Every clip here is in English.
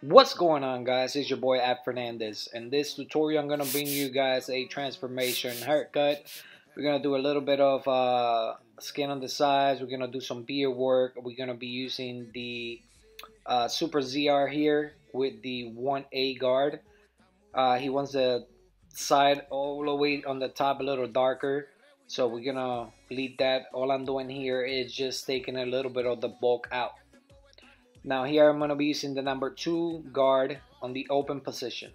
What's going on, guys? It's your boy Ab Fernandez. In this tutorial, I'm gonna bring you guys a transformation haircut. We're gonna do a little bit of skin on the sides. We're gonna do some beard work. We're gonna be using the Super ZR here with the 1A guard. He wants the side all the way on the top a little darker, so we're gonna leave that. All I'm doing here is just taking a little bit of the bulk out. Now here I'm going to be using the number 2 guard on the open position.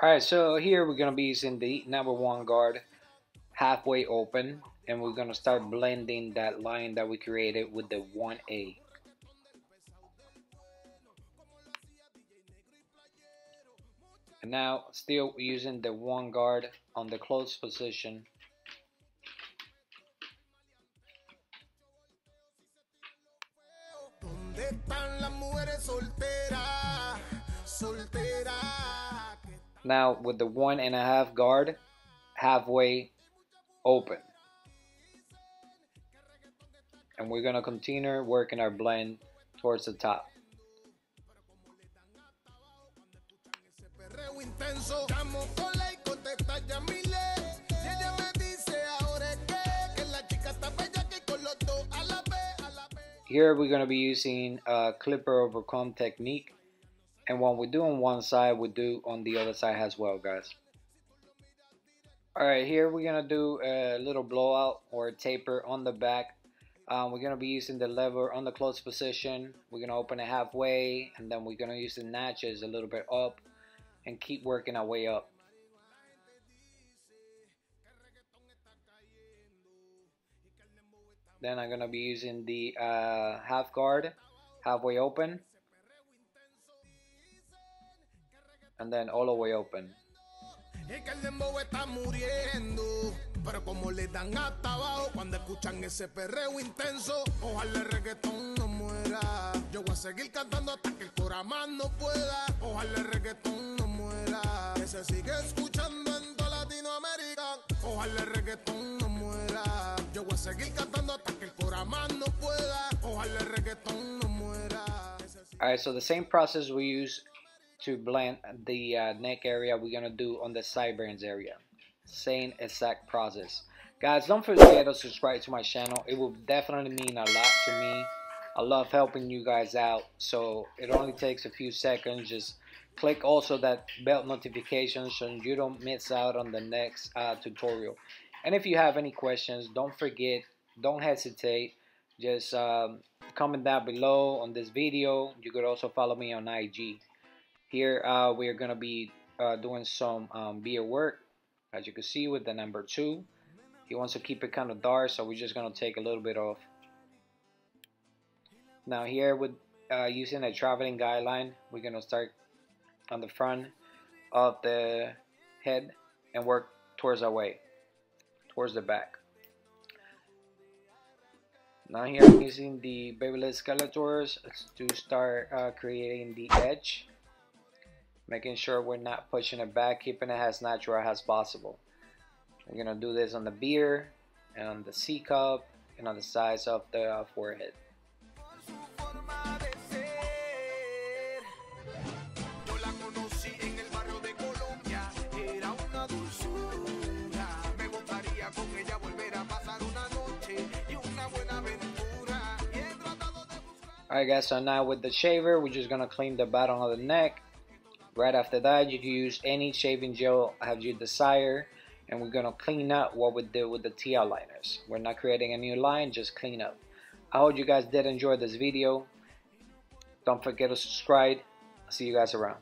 Alright, so here we're going to be using the number 1 guard halfway open, and we're going to start blending that line that we created with the 1A. And now still using the 1 guard on the closed position. Now with the 1.5 guard halfway open, and we're gonna continue working our blend towards the top. Here we're gonna be using a clipper over comb technique, and what we do on one side we do on the other side as well, guys. Alright, here we're gonna do a little blowout or a taper on the back. We're gonna be using the lever on the closed position. We're gonna open it halfway, and then we're gonna use the notches a little bit up and keep working our way up. Then I'm gonna be using the half guard halfway open, and then all the way open. Pero como le dan hasta abajo cuando escuchan ese perreo intenso, ojalá el reggaetón no muera. Yo voy a seguir cantando hasta que el cora más no pueda. Ojalá el reggaetón no muera. Que se sigue escuchando en toda Latinoamérica. Ojalá el reggaetón no muera. Yo voy a seguir cantando hasta que el cora más no pueda. Ojalá el reggaetón no muera. Alright, so the same process we use to blend the neck area, we're gonna do on the sideburns area. Same exact process. Guys, don't forget to subscribe to my channel. It will definitely mean a lot to me. I love helping you guys out, so it only takes a few seconds. Just click also that bell notification so you don't miss out on the next tutorial. And if you have any questions, don't forget, don't hesitate, just comment down below on this video. You could also follow me on IG. Here we are gonna be doing some beard work. As you can see with the number 2, he wants to keep it kind of dark, so we're just going to take a little bit off. Now here with using a traveling guideline, we're going to start on the front of the head and work towards our way, towards the back. Now here I'm using the Babyliss Skeletors to start creating the edge. Making sure we're not pushing it back, keeping it as natural as possible. We're going to do this on the beard, and on the C cup, and on the sides of the forehead. Alright guys, so now with the shaver, we're just going to clean the bottom of the neck. Right after that, you can use any shaving gel as you desire, and we're gonna clean up what we did with the TL liners. We're not creating a new line, just clean up. I hope you guys did enjoy this video. Don't forget to subscribe. I'll see you guys around.